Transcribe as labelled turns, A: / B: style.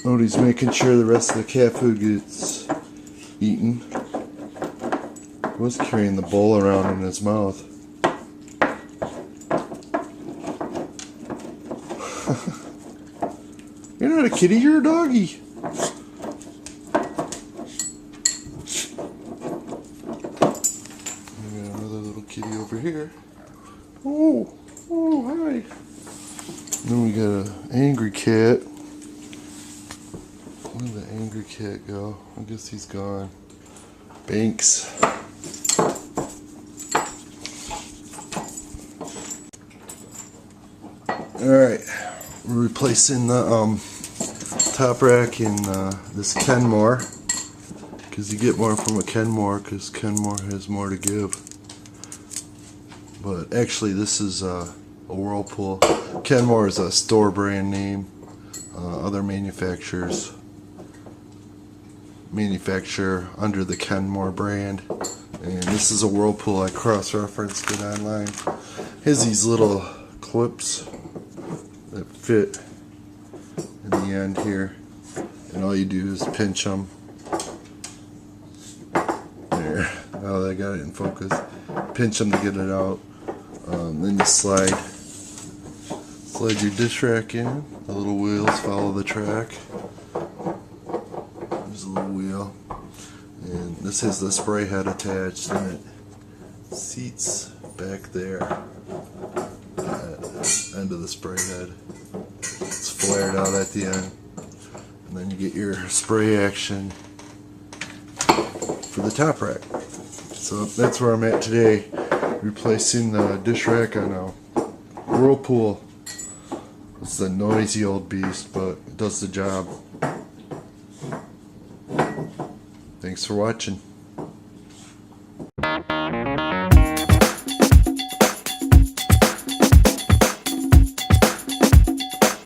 A: Odie's making sure the rest of the cat food gets eaten. He was carrying the bowl around in his mouth. You're not a kitty, you're a doggy. We got another little kitty over here. Oh, hi. Then we got an angry cat. Where did the angry cat go? I guess he's gone. Banks. Alright, we're replacing the top rack in this Kenmore, because you get more from a Kenmore because Kenmore has more to give. But actually this is a Whirlpool. Kenmore is a store brand name. Other manufacturers manufacture under the Kenmore brand. And this is a Whirlpool. I cross-referenced it online. It has these little clips that fit in the end here, and all you do is pinch them. There, oh, I got it in focus. Pinch them to get it out. Then you slide your dish rack in. The little wheels follow the track. There's a little wheel, and this has the spray head attached, and it seats back there at the end of the spray head. It's flared out at the end, and then you get your spray action for the top rack. So that's where I'm at today, replacing the dish rack on a Whirlpool. It's a noisy old beast, but it does the job. Thanks for watching.